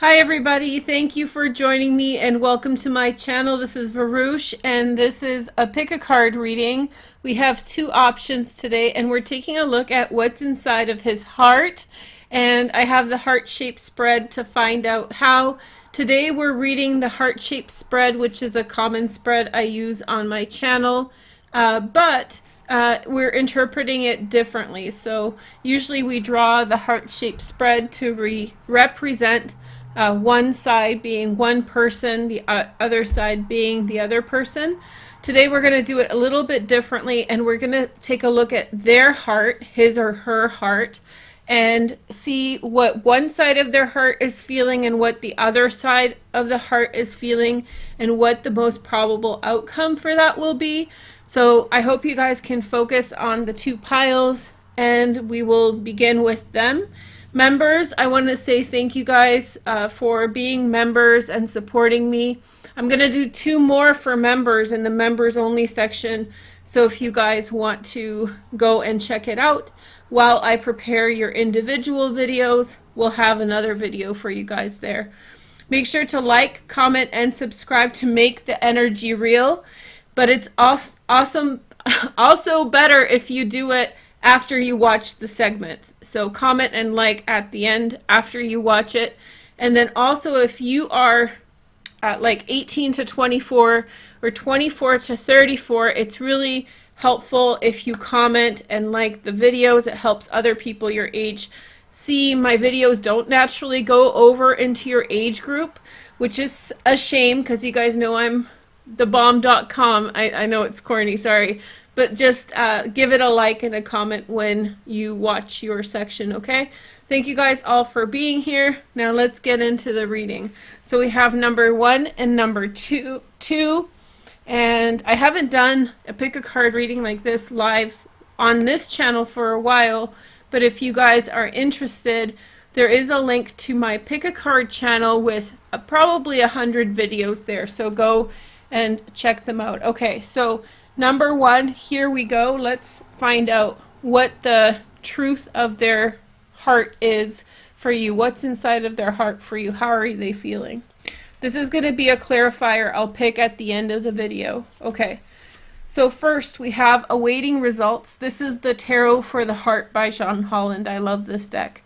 Hi everybody, thank you for joining me and welcome to my channel. This is Veroosh and this is a pick a card reading. We have two options today and we're taking a look at what's inside of his heart, and I have the heart-shaped spread to find out how. Today we're reading the heart-shaped spread, which is a common spread I use on my channel, but we're interpreting it differently. So usually we draw the heart-shaped spread to represent one side being one person, the other side being the other person. Today we're going to do it a little bit differently, and we're going to take a look at their heart, his or her heart, and see what one side of their heart is feeling and what the other side of the heart is feeling, and what the most probable outcome for that will be. So I hope you guys can focus on the two piles, and we will begin with them. Members, I want to say thank you guys for being members and supporting me. I'm going to do two more for members in the members only section, so if you guys want to go and check it out while I prepare your individual videos, we'll have another video for you guys there. Make sure to like, comment, and subscribe to make the energy real, but it's awesome also better if you do it after you watch the segment. So comment and like at the end after you watch it. And then also, if you are at like 18 to 24 or 24 to 34, it's really helpful if you comment and like the videos. It helps other people your age see. My videos don't naturally go over into your age group, which is a shame because you guys know I'm thebomb.com. I know it's corny, sorry. But just give it a like and a comment when you watch your section, okay? Thank you guys all for being here. Now let's get into the reading. So we have number 1 and number 2. And I haven't done a pick a card reading like this live on this channel for a while. But if you guys are interested, there is a link to my pick a card channel with probably 100 videos there. So go and check them out. Okay, so number 1, here we go. Let's find out what the truth of their heart is for you. What's inside of their heart for you? How are they feeling? This is going to be a clarifier I'll pick at the end of the video. Okay, so first we have awaiting results. This is the Tarot for the Heart by John Holland. I love this deck.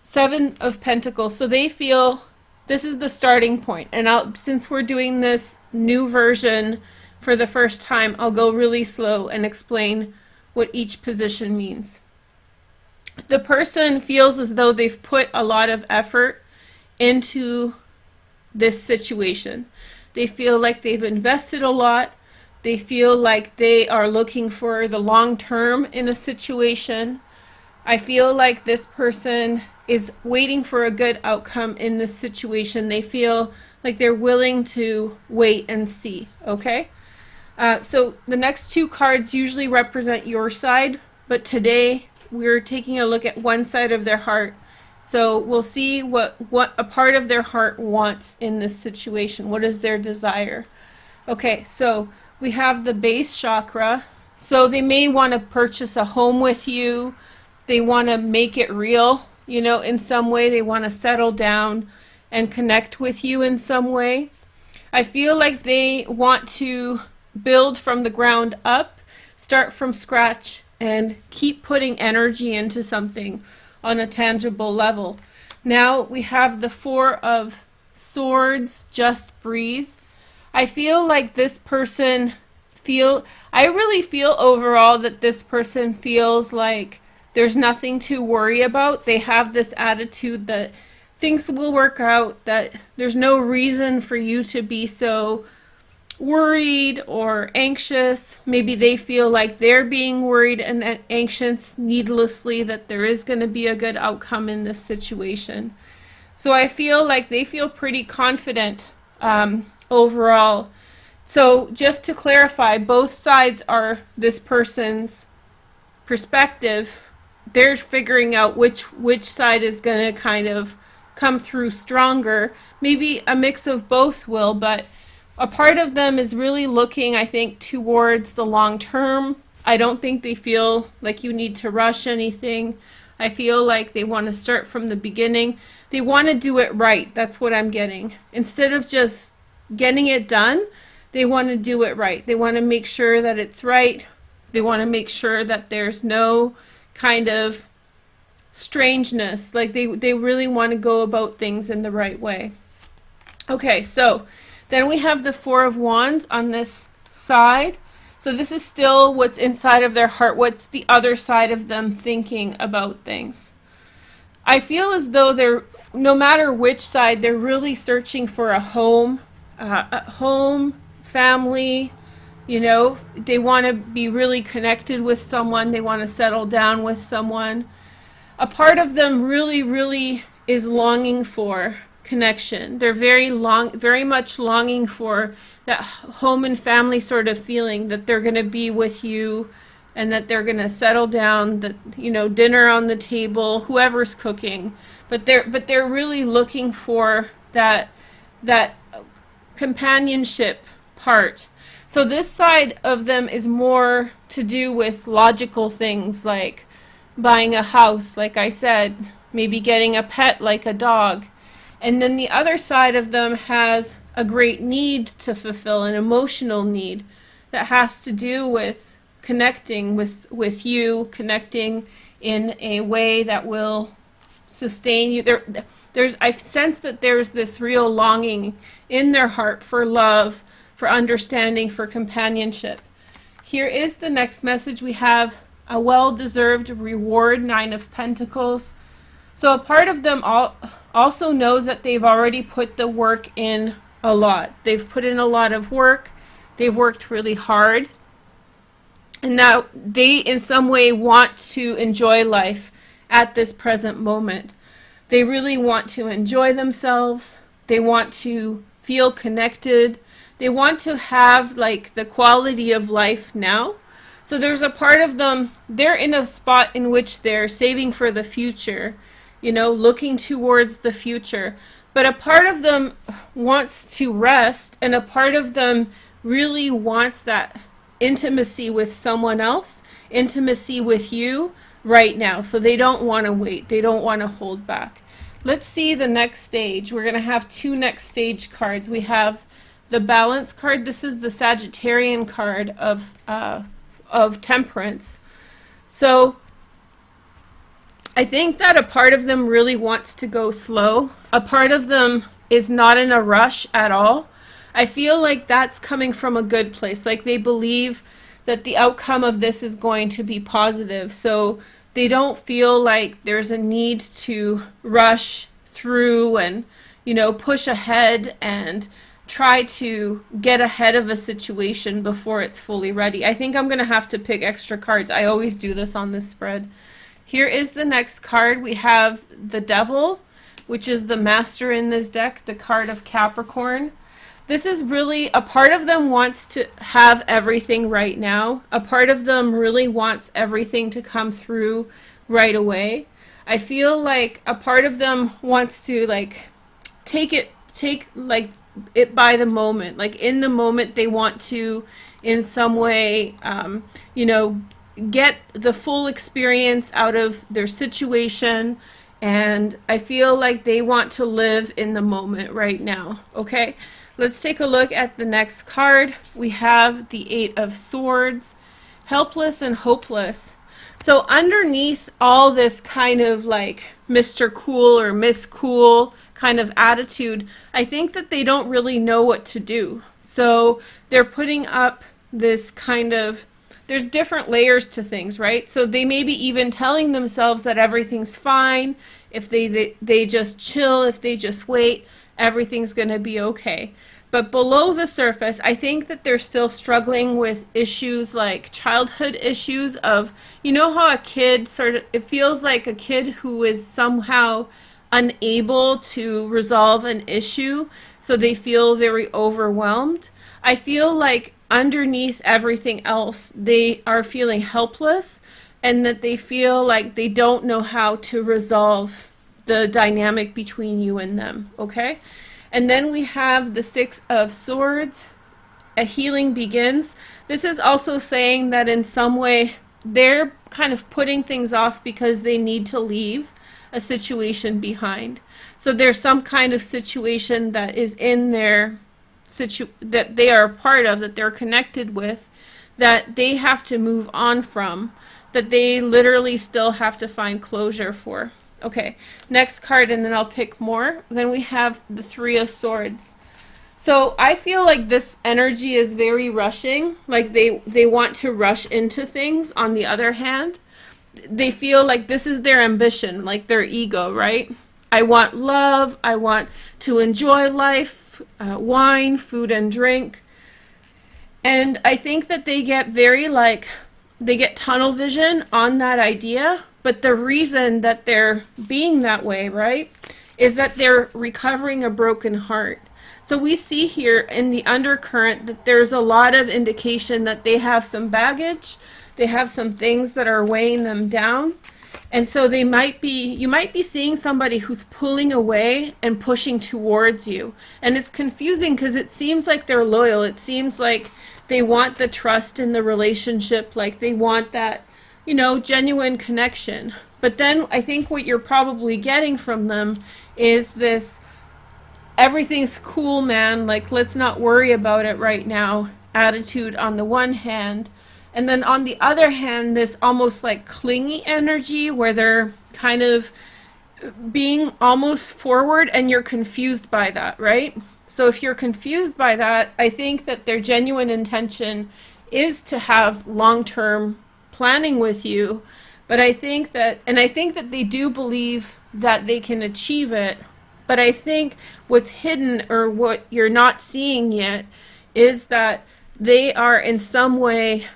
7 of Pentacles. So they feel this is the starting point. And since we're doing this new version for the first time, I'll go really slow and explain what each position means. The person feels as though they've put a lot of effort into this situation. They feel like they've invested a lot. They feel like they are looking for the long term in a situation. I feel like this person is waiting for a good outcome in this situation. They feel like they're willing to wait and see, okay? So the next two cards usually represent your side, but today we're taking a look at one side of their heart. So we'll see what a part of their heart wants in this situation. What is their desire? Okay, so we have the base chakra. So they may want to purchase a home with you. They want to make it real, you know, in some way. They want to settle down and connect with you in some way. I feel like they want to build from the ground up, start from scratch, and keep putting energy into something on a tangible level. Now we have the 4 of Swords, just breathe. I feel like this person I really feel overall that this person feels like there's nothing to worry about. They have this attitude that things will work out, that there's no reason for you to be so worried or anxious. Maybe they feel like they're being worried and anxious needlessly, that there is going to be a good outcome in this situation. So I feel like they feel pretty confident overall. So just to clarify, both sides are this person's perspective. They're figuring out which side is going to kind of come through stronger. Maybe a mix of both will, but a part of them is really looking, I think, towards the long term. I don't think they feel like you need to rush anything. I feel like they want to start from the beginning. They want to do it right. That's what I'm getting. Instead of just getting it done, they want to do it right. They want to make sure that it's right. They want to make sure that there's no kind of strangeness. Like they really want to go about things in the right way. Okay, so then we have the Four of Wands on this side. So this is still what's inside of their heart. What's the other side of them thinking about things? I feel as though they're, no matter which side, they're really searching for a home, family. You know, they want to be really connected with someone. They want to settle down with someone. A part of them really is longing for connection. They're very much longing for that home and family sort of feeling, that they're going to be with you and that they're going to settle down, that, you know, dinner on the table, whoever's cooking. But they're really looking for that companionship part. So this side of them is more to do with logical things, like buying a house, like I said, maybe getting a pet like a dog. And then the other side of them has a great need to fulfill, an emotional need that has to do with connecting with you, connecting in a way that will sustain you. I sense that there's this real longing in their heart for love, for understanding, for companionship. Here is the next message. We have a well-deserved reward, Nine of Pentacles. So a part of them also knows that they've already put the work in a lot. They've put in a lot of work. They've worked really hard. And now they in some way want to enjoy life at this present moment. They really want to enjoy themselves. They want to feel connected. They want to have like the quality of life now. So there's a part of them, they're in a spot in which they're saving for the future, you know, looking towards the future. But a part of them wants to rest, and a part of them really wants that intimacy with someone else, intimacy with you right now. So they don't want to wait. They don't want to hold back. Let's see the next stage. We're going to have two next stage cards. We have the Balance card. This is the Sagittarian card of Temperance. So I think that a part of them really wants to go slow. A part of them is not in a rush at all. I feel like that's coming from a good place. Like they believe that the outcome of this is going to be positive. So they don't feel like there's a need to rush through and, you know, push ahead and try to get ahead of a situation before it's fully ready. I think I'm going to have to pick extra cards. I always do this on this spread. Here is the next card. We have the Devil, which is the master in this deck, the card of Capricorn. This is really, a part of them wants to have everything right now. A part of them really wants everything to come through right away. I feel like a part of them wants to like take it by the moment. Like in the moment they want to in some way, you know, get the full experience out of their situation. And I feel like they want to live in the moment right now. Okay. Let's take a look at the next card. We have the Eight of Swords, helpless and hopeless. So underneath all this kind of like Mr. Cool or Miss Cool kind of attitude, I think that they don't really know what to do. So they're putting up this kind of, there's different layers to things, right? So they may be even telling themselves that everything's fine. If they just chill, if they just wait, everything's going to be okay. But below the surface, I think that they're still struggling with issues like childhood issues of, you know how a kid sort of, it feels like a kid who is somehow unable to resolve an issue, so they feel very overwhelmed. I feel like underneath everything else, they are feeling helpless and that they feel like they don't know how to resolve the dynamic between you and them, okay? And then we have the Six of Swords. A healing begins. This is also saying that in some way they're kind of putting things off because they need to leave a situation behind. So there's some kind of situation that is in their that they are a part of, that they're connected with, that they have to move on from, that they literally still have to find closure for. Okay, next card, and then I'll pick more. Then we have the Three of Swords. So I feel like this energy is very rushing, like they want to rush into things. On the other hand, they feel like this is their ambition, like their ego, right? I want love, I want to enjoy life, wine, food and drink. And I think that they get very they get tunnel vision on that idea. But the reason that they're being that way, right, is that they're recovering a broken heart. So we see here in the undercurrent that there's a lot of indication that they have some baggage, they have some things that are weighing them down. And so you might be seeing somebody who's pulling away and pushing towards you. And it's confusing because it seems like they're loyal. It seems like they want the trust in the relationship, like they want that, you know, genuine connection. But then I think what you're probably getting from them is this, everything's cool, man, like let's not worry about it right now attitude on the one hand. And then on the other hand, this almost like clingy energy where they're kind of being almost forward, and you're confused by that, right? So if you're confused by that, I think that their genuine intention is to have long-term planning with you. But I think that they do believe that they can achieve it. But I think what's hidden, or what you're not seeing yet, is that they are in some way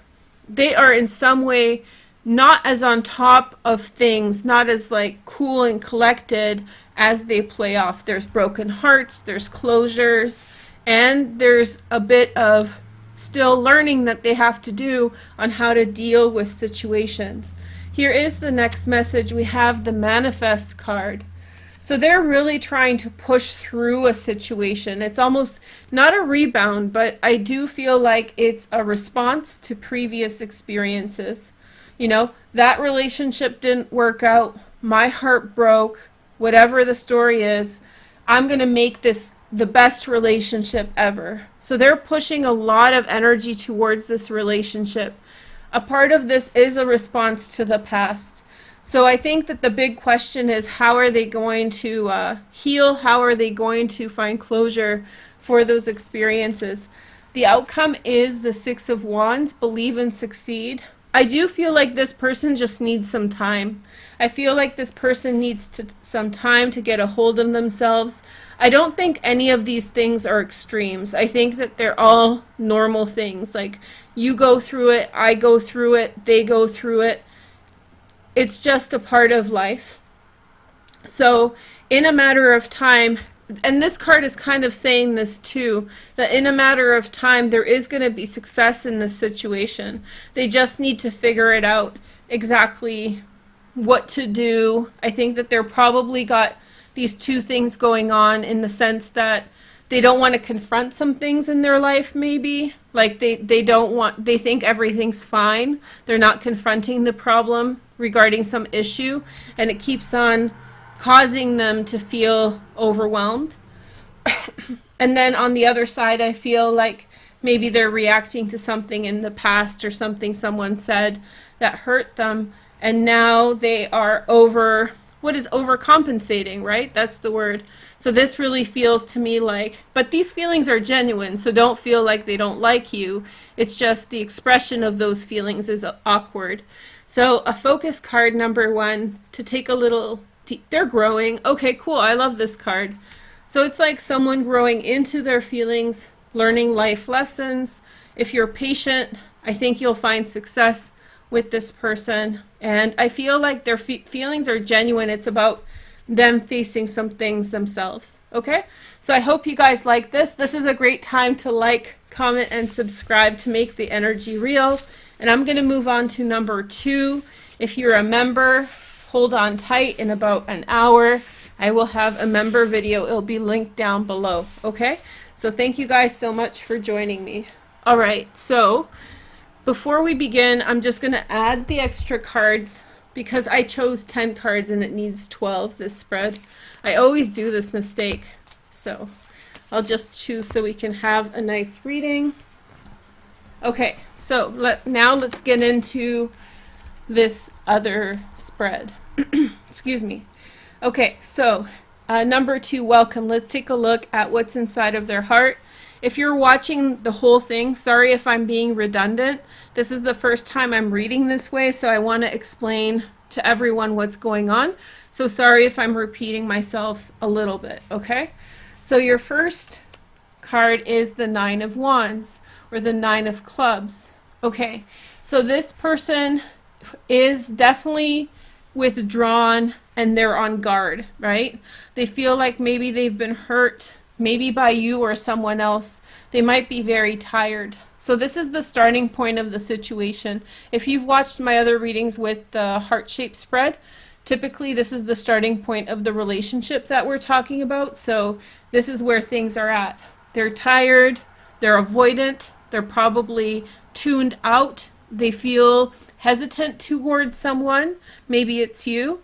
not as on top of things, not as like cool and collected as they play off. There's broken hearts, there's closures, and there's a bit of still learning that they have to do on how to deal with situations. Here is the next message. We have the Manifest card. So they're really trying to push through a situation. It's almost not a rebound, but I do feel like it's a response to previous experiences. You know, that relationship didn't work out. My heart broke. Whatever the story is, I'm going to make this the best relationship ever. So they're pushing a lot of energy towards this relationship. A part of this is a response to the past. So I think that the big question is, how are they going to heal? How are they going to find closure for those experiences? The outcome is the Six of Wands, believe and succeed. I do feel like this person just needs some time. I feel like this person needs some time to get a hold of themselves. I don't think any of these things are extremes. I think that they're all normal things. Like, you go through it, I go through it, they go through it. It's just a part of life. So in a matter of time, and this card is kind of saying this too, that in a matter of time there is going to be success in this situation. They just need to figure it out exactly what to do. I think that they're probably got these two things going on, in the sense that they don't want to confront some things in their life, maybe. Like they think everything's fine. They're not confronting the problem regarding some issue, and it keeps on causing them to feel overwhelmed. And then on the other side, I feel like maybe they're reacting to something in the past, or something someone said that hurt them, and now they are overcompensating, right? That's the word. So this really feels to me like, but these feelings are genuine, so don't feel like they don't like you. It's just the expression of those feelings is awkward. So a focus card, number one, to take a little, they're growing. Okay, cool, I love this card. So it's like someone growing into their feelings, learning life lessons. If you're patient, I think you'll find success with this person. And I feel like their feelings are genuine. It's about them facing some things themselves. Okay, so I hope you guys like this. This is a great time to like, comment, and subscribe to make the energy real. And I'm going to move on to number 2. If you're a member, hold on tight. In about an hour, I will have a member video. It'll be linked down below. Okay, so thank you guys so much for joining me. All right, so Before we begin, I'm just going to add the extra cards because I chose 10 cards and it needs 12 this spread. I always do this mistake, so I'll just choose so we can have a nice reading. Okay, so now let's get into this other spread. Excuse me. Okay, so number 2, welcome. Let's take a look at what's inside of their heart. If you're watching the whole thing, sorry if I'm being redundant. This is the first time I'm reading this way, so I want to explain to everyone what's going on. So sorry if I'm repeating myself a little bit, okay? So your first card is the 9 of Wands, or the 9 of Clubs. Okay, so this person is definitely withdrawn and they're on guard, right? They feel like maybe they've been hurt, maybe by you or someone else. They might be very tired. So this is the starting point of the situation. If you've watched my other readings with the heart-shaped spread, typically this is the starting point of the relationship that we're talking about. So this is where things are at. They're tired, they're avoidant, they're probably tuned out, they feel hesitant towards someone. Maybe it's you.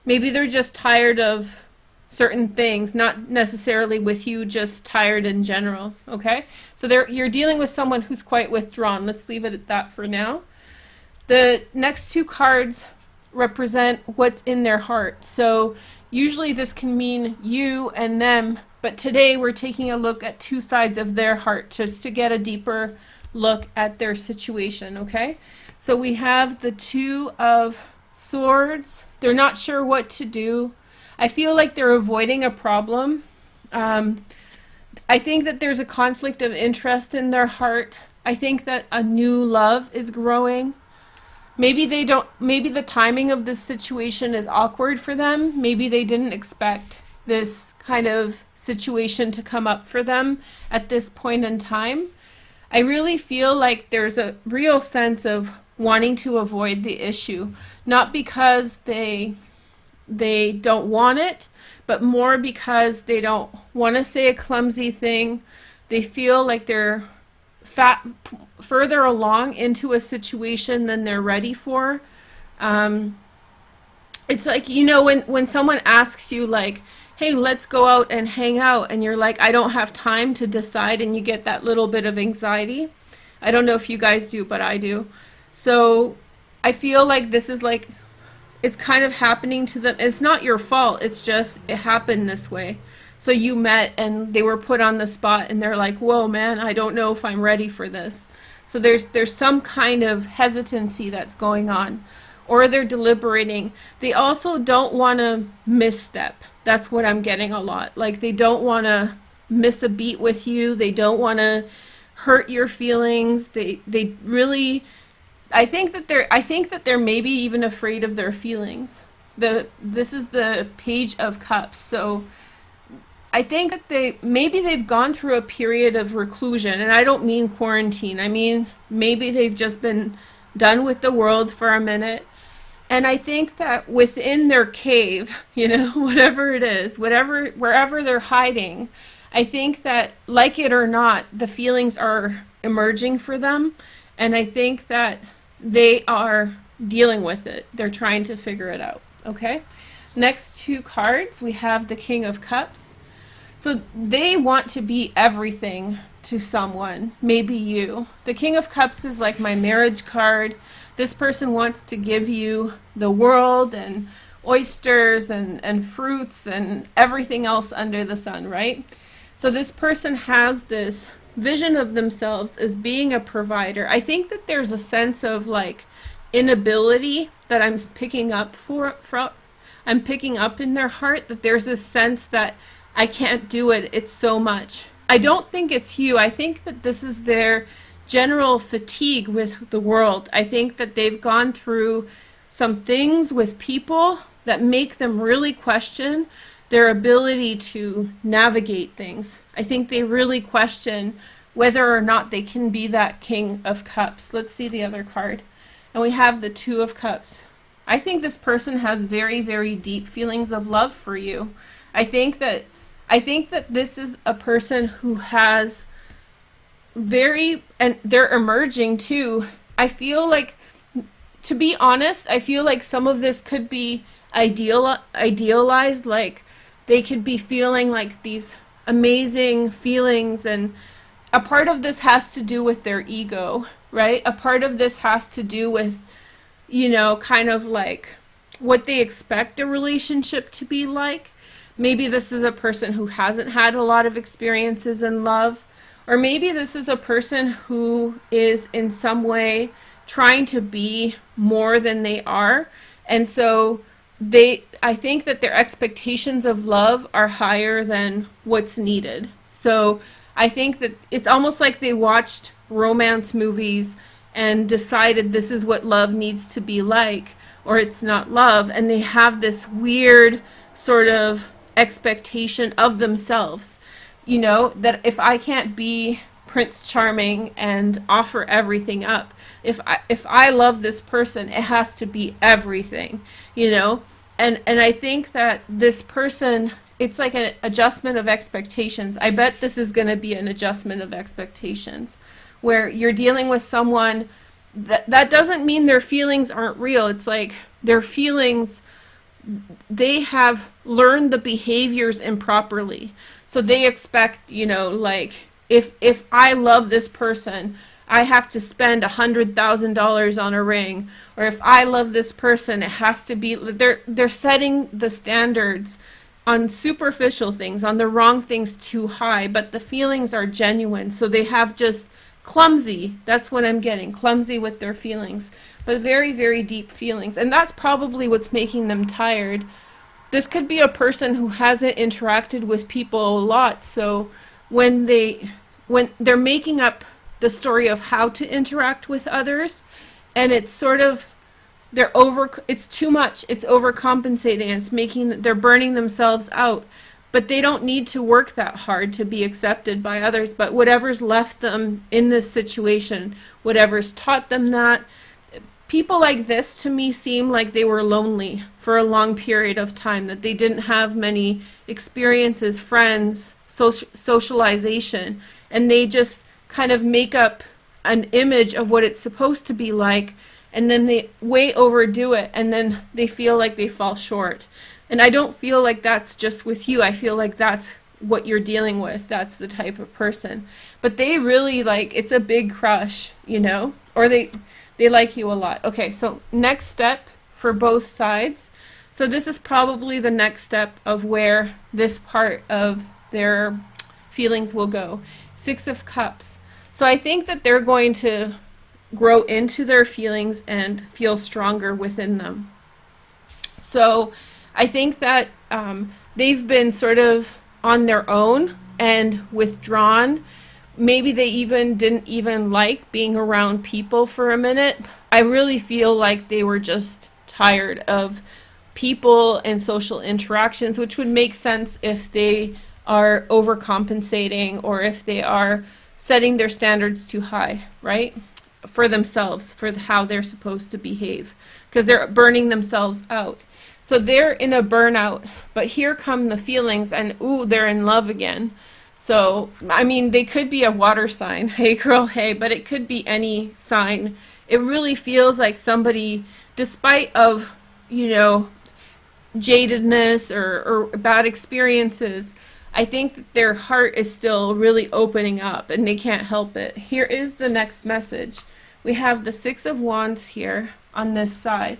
Maybe they're just tired of certain things, not necessarily with you, just tired in general, okay? So you're dealing with someone who's quite withdrawn. Let's leave it at that for now. The next 2 cards represent what's in their heart. So usually this can mean you and them, but today we're taking a look at 2 sides of their heart just to get a deeper look at their situation, okay? So we have the 2 of Swords. They're not sure what to do. I feel like they're avoiding a problem. I think that there's a conflict of interest in their heart. I think that a new love is growing. Maybe the timing of this situation is awkward for them. Maybe they didn't expect this kind of situation to come up for them at this point in time. I really feel like there's a real sense of wanting to avoid the issue, not because they don't want it, but more because they don't want to say a clumsy thing. They feel like they're further along into a situation than they're ready for. It's like, you know, when someone asks you like, hey, let's go out and hang out, and you're like, I don't have time to decide, and you get that little bit of anxiety. I don't know if you guys do, but I do. So I feel like this is like, it's kind of happening to them. It's not your fault. It's just, it happened this way. So you met and they were put on the spot and they're like, whoa, man, I don't know if I'm ready for this. So there's some kind of hesitancy that's going on, or they're deliberating. They also don't want to misstep. That's what I'm getting a lot. Like they don't want to miss a beat with you. They don't want to hurt your feelings. They really, I think that they're maybe even afraid of their feelings. This is the Page of Cups. So I think that they've gone through a period of reclusion, and I don't mean quarantine. I mean maybe they've just been done with the world for a minute. And I think that within their cave, you know, whatever it is, wherever they're hiding, I think that, like it or not, the feelings are emerging for them. And I think that they are dealing with it. They're trying to figure it out, okay? Next 2 cards, we have the King of Cups. So they want to be everything to someone, maybe you. The King of Cups is like my marriage card. This person wants to give you the world and oysters and fruits and everything else under the sun, right? So this person has this vision of themselves as being a provider. I think that there's a sense of like inability that I'm picking up I'm picking up in their heart, that there's this sense that I can't do it. It's so much. I don't think it's you. I think that this is their general fatigue with the world. I think that they've gone through some things with people that make them really question their ability to navigate things. I think they really question whether or not they can be that King of Cups. Let's see the other card. And we have the 2 of Cups. I think this person has very, very deep feelings of love for you. I think that this is a person who has and they're emerging too. I feel like, to be honest, I feel like some of this could be idealized. Like they could be feeling like these amazing feelings, and a part of this has to do with their ego, right? A part of this has to do with, kind of like what they expect a relationship to be like. Maybe this is a person who hasn't had a lot of experiences in love, or maybe this is a person who is in some way trying to be more than they are. And so I think that their expectations of love are higher than what's needed. So I think that it's almost like they watched romance movies and decided this is what love needs to be like, or it's not love, and they have this weird sort of expectation of themselves, that if I can't be Prince Charming and offer everything up, if I love this person, it has to be everything, and I think that this person, it's like an adjustment of expectations. I bet this is going to be an adjustment of expectations, where you're dealing with someone that doesn't mean their feelings aren't real. It's like their feelings, they have learned the behaviors improperly. So they expect, like if I love this person, I have to spend $100,000 on a ring, or if I love this person, it has to be. They're setting the standards on superficial things, on the wrong things too high, but the feelings are genuine. So they have just clumsy, that's what I'm getting, clumsy with their feelings, but very, very deep feelings. And that's probably what's making them tired. This could be a person who hasn't interacted with people a lot, so when they're making up the story of how to interact with others, and it's sort of, it's too much, it's overcompensating, and they're burning themselves out. But they don't need to work that hard to be accepted by others. But whatever's left them in this situation, whatever's taught them that, people like this to me seem like they were lonely for a long period of time, that they didn't have many experiences, friends, socialization, and they just kind of make up an image of what it's supposed to be like, and then they way overdo it, and then they feel like they fall short. And I don't feel like that's just with you. I feel like that's what you're dealing with. That's the type of person. But they really it's a big crush, or they like you a lot. Okay, so next step for both sides. So this is probably the next step of where this part of their feelings will go. 6 of Cups. So I think that they're going to grow into their feelings and feel stronger within them. So I think that they've been sort of on their own and withdrawn. Maybe they didn't even like being around people for a minute. I really feel like they were just tired of people and social interactions, which would make sense if they are overcompensating or if they are setting their standards too high, right? For themselves, for how they're supposed to behave, because they're burning themselves out. So they're in a burnout, but here come the feelings, and ooh, they're in love again. So, I mean, they could be a water sign, hey girl, hey, but it could be any sign. It really feels like somebody, despite of, jadedness or bad experiences, I think that their heart is still really opening up, and they can't help it. Here is the next message. We have the 6 of Wands here on this side.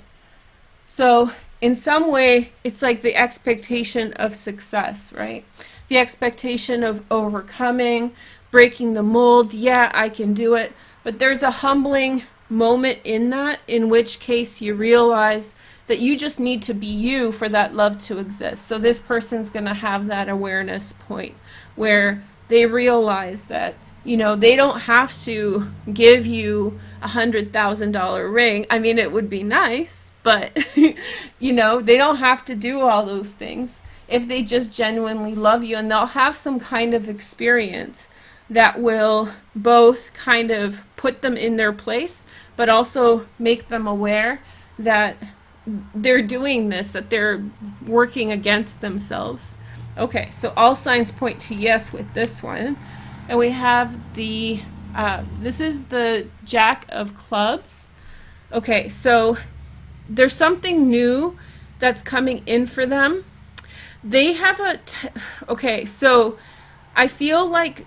So in some way, it's like the expectation of success, right? The expectation of overcoming, breaking the mold. Yeah, I can do it. But there's a humbling moment in that, in which case you realize that you just need to be you for that love to exist. So this person's going to have that awareness point where they realize that, they don't have to give you $100,000 ring. I mean, it would be nice, but, they don't have to do all those things if they just genuinely love you, and they'll have some kind of experience that will both kind of put them in their place, but also make them aware that they're doing this, that they're working against themselves. Okay, so all signs point to yes with this one. And we have the This is the Jack of Clubs. Okay, so there's something new that's coming in for them. They have okay, so I feel like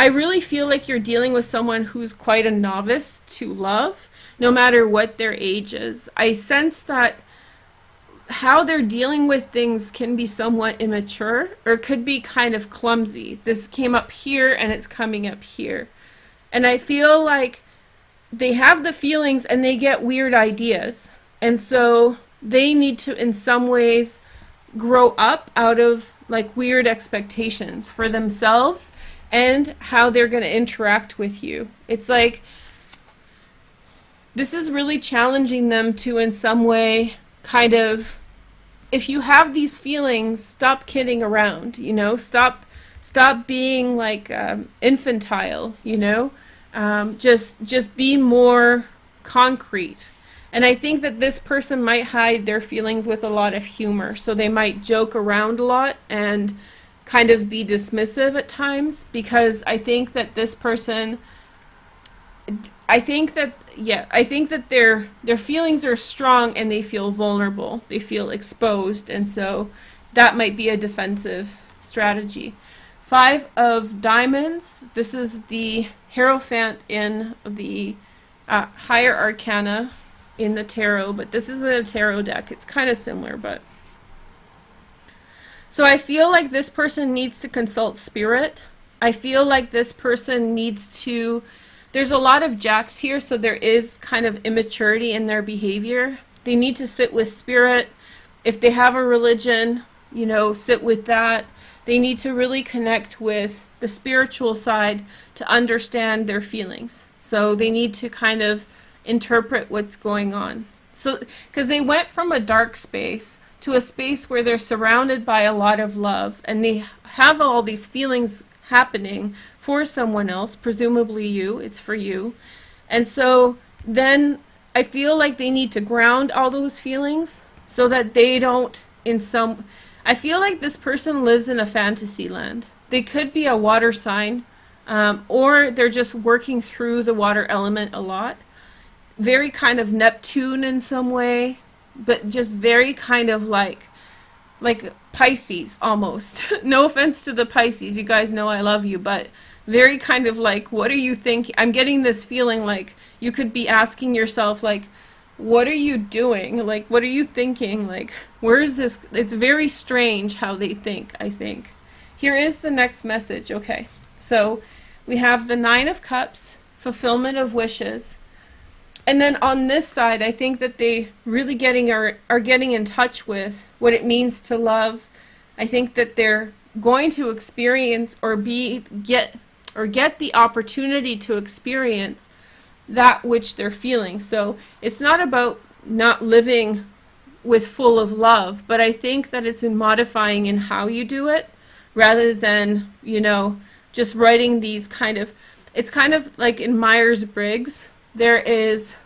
I really feel like you're dealing with someone who's quite a novice to love, no matter what their age is. I sense that how they're dealing with things can be somewhat immature or could be kind of clumsy. This came up here and it's coming up here. And I feel like they have the feelings and they get weird ideas. And so they need to, in some ways, grow up out of like weird expectations for themselves and how they're going to interact with you. It's like this is really challenging them to, in some way, kind of, if you have these feelings, stop kidding around, you know, stop being like infantile, you know, just be more concrete. And I think that this person might hide their feelings with a lot of humor, so they might joke around a lot and kind of be dismissive at times, because I think that this person, I think that their feelings are strong and they feel vulnerable. They feel exposed, and so that might be a defensive strategy. 5 of Diamonds. This is the Hierophant in the Higher Arcana in the tarot, but this is a tarot deck. It's kind of similar, but so I feel like this person needs to consult spirit. I feel like this person needs to, there's a lot of jacks here, so there is kind of immaturity in their behavior. They need to sit with spirit. If they have a religion, you know, sit with that. They need to really connect with the spiritual side to understand their feelings. So they need to kind of interpret what's going on. So, because they went from a dark space to a space where they're surrounded by a lot of love, and they have all these feelings happening for someone else, presumably you, it's for you. And so then I feel like they need to ground all those feelings so that they don't, I feel like this person lives in a fantasy land. They could be a water sign, or they're just working through the water element a lot. Very kind of Neptune in some way, but just very kind of like Pisces almost. No offense to the Pisces, you guys know I love you, but very kind of like, what are you thinking? I'm getting this feeling like you could be asking yourself, like, what are you doing? Like, what are you thinking? Like, where is this? It's very strange how they think, I think. Here is the next message. Okay, so we have the 9 of Cups, fulfillment of wishes. And then on this side, I think that they really are getting in touch with what it means to love. I think that they're going to experience or get the opportunity to experience that which they're feeling. So it's not about not living with full of love, but I think that it's in modifying in how you do it, rather than, you know, just writing these kind of, it's kind of like in Myers-Briggs. There is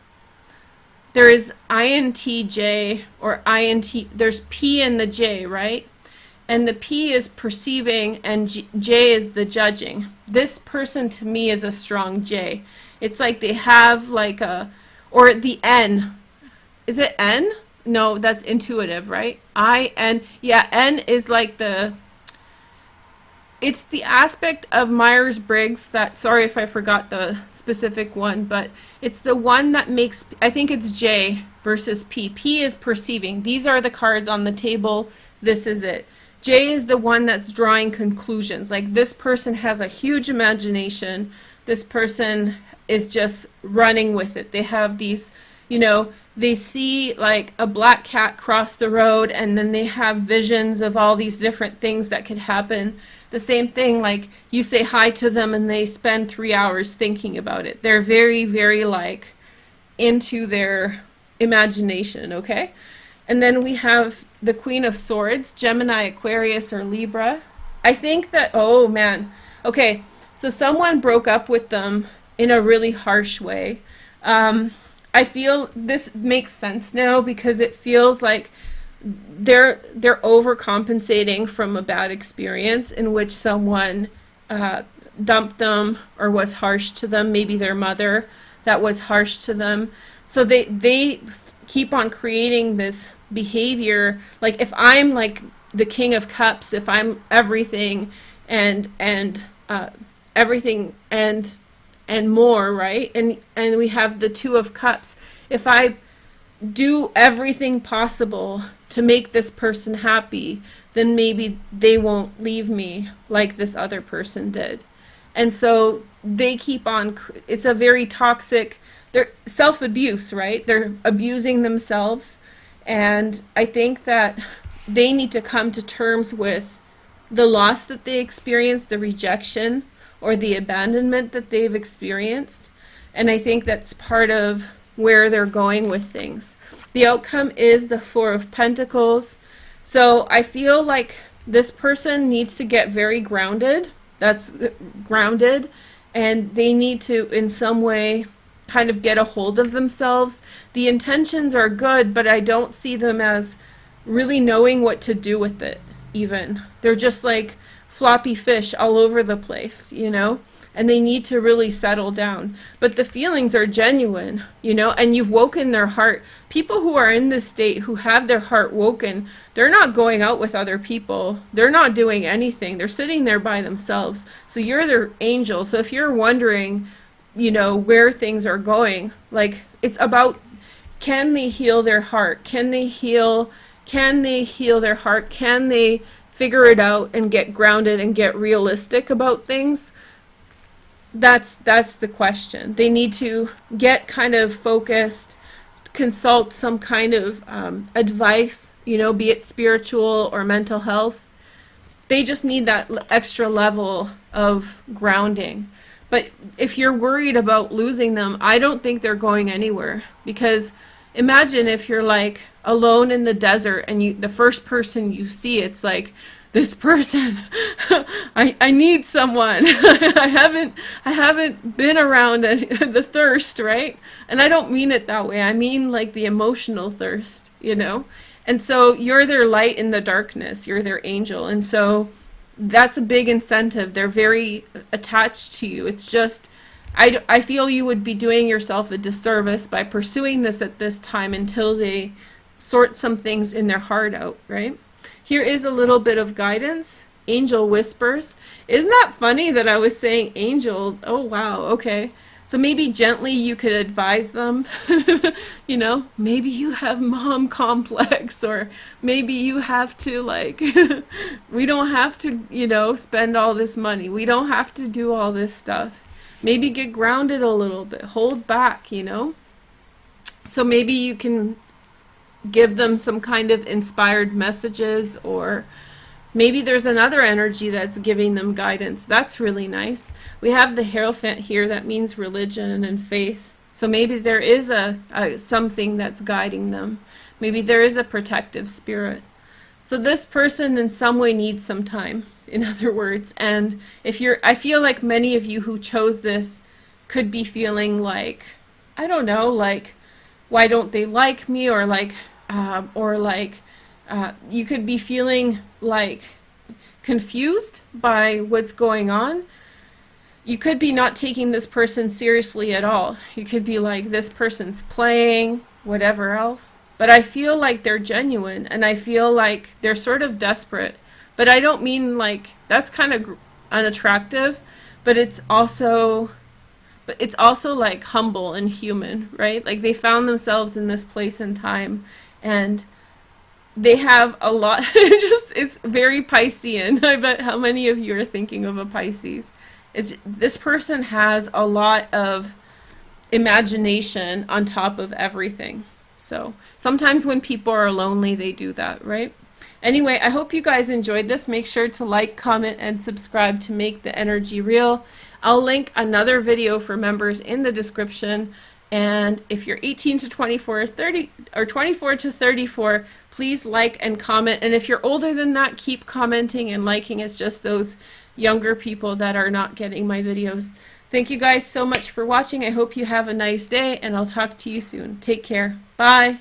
INTJ or INT, there's P in the J, right? And the P is perceiving and J is the judging. This person to me is a strong J. It's like they have like or the N. Is it N? No, that's intuitive, right? Yeah, N is like it's the aspect of Myers-Briggs that, sorry if I forgot the specific one, but it's the one that makes, I think it's J versus P. P is perceiving. These are the cards on the table. This is it. J is the one that's drawing conclusions. Like, this person has a huge imagination. This person is just running with it. They have these, you know, they see like a black cat cross the road, and then they have visions of all these different things that could happen. The same thing, like you say hi to them and they spend 3 hours thinking about it. They're very, very like into their imagination, okay? And then we have the Queen of Swords, Gemini, Aquarius, or Libra. I think that, oh man, okay, so someone broke up with them in a really harsh way. I feel this makes sense now, because it feels like they're overcompensating from a bad experience in which someone dumped them or was harsh to them, maybe their mother that was harsh to them. So they keep on creating this behavior, like if I'm like the King of Cups, if I'm everything and everything and more, right? And we have the Two of Cups. If I do everything possible to make this person happy, then maybe they won't leave me like this other person did. And so they keep on, it's a very toxic, they're self-abuse, right? They're abusing themselves. And I think that they need to come to terms with the loss that they experienced, the rejection or the abandonment that they've experienced. And I think that's part of where they're going with things. The outcome is the Four of Pentacles. So I feel like this person needs to get very grounded. That's grounded. And they need to, in some way, kind of get a hold of themselves. The intentions are good, but I don't see them as really knowing what to do with it, even. They're just like floppy fish all over the place, you know? And they need to really settle down. But the feelings are genuine, you know, and you've woken their heart. People who are in this state, who have their heart woken, they're not going out with other people. They're not doing anything. They're sitting there by themselves. So you're their angel. So if you're wondering, you know, where things are going, like, it's about, can they heal their heart? Can they heal their heart? Can they figure it out and get grounded and get realistic about things? That's the question. They need to get kind of focused, consult some kind of advice, you know, be it spiritual or mental health. They just need that extra level of grounding. But if you're worried about losing them, I don't think they're going anywhere. Because imagine if you're like alone in the desert and the first person you see, it's like, this person, I need someone. I haven't been around the thirst, right? And I don't mean it that way. I mean like the emotional thirst, you know? And so you're their light in the darkness. You're their angel. And so that's a big incentive. They're very attached to you. It's just, I feel you would be doing yourself a disservice by pursuing this at this time until they sort some things in their heart out, right? Here is a little bit of guidance. Angel whispers. Isn't that funny that I was saying angels? Oh, wow. Okay. So maybe gently you could advise them, you know, maybe you have mom complex, or maybe you have to like, we don't have to, you know, spend all this money. We don't have to do all this stuff. Maybe get grounded a little bit, hold back, you know. So maybe you can give them some kind of inspired messages, or maybe there's another energy that's giving them guidance. That's really nice. We have the Hierophant here. That means religion and faith. So maybe there is a something that's guiding them. Maybe there is a protective spirit. So this person in some way needs some time, in other words. And I feel like many of you who chose this could be feeling like, I don't know, like, why don't they like me? Or like, you could be feeling like confused by what's going on. You could be not taking this person seriously at all. You could be like, this person's playing, whatever else. But I feel like they're genuine, and I feel like they're sort of desperate. But I don't mean like, that's kind of unattractive, but it's also like humble and human, right? Like they found themselves in this place and time, and they have a lot, it's very Piscean. I bet how many of you are thinking of a Pisces. This person has a lot of imagination on top of everything. So sometimes when people are lonely, they do that, right? Anyway, I hope you guys enjoyed this. Make sure to like, comment, and subscribe to make the energy real. I'll link another video for members in the description. And if you're 18 to 24, 30, or 24 to 34, please like and comment. And if you're older than that, keep commenting and liking. It's just those younger people that are not getting my videos. Thank you guys so much for watching. I hope you have a nice day, and I'll talk to you soon. Take care. Bye.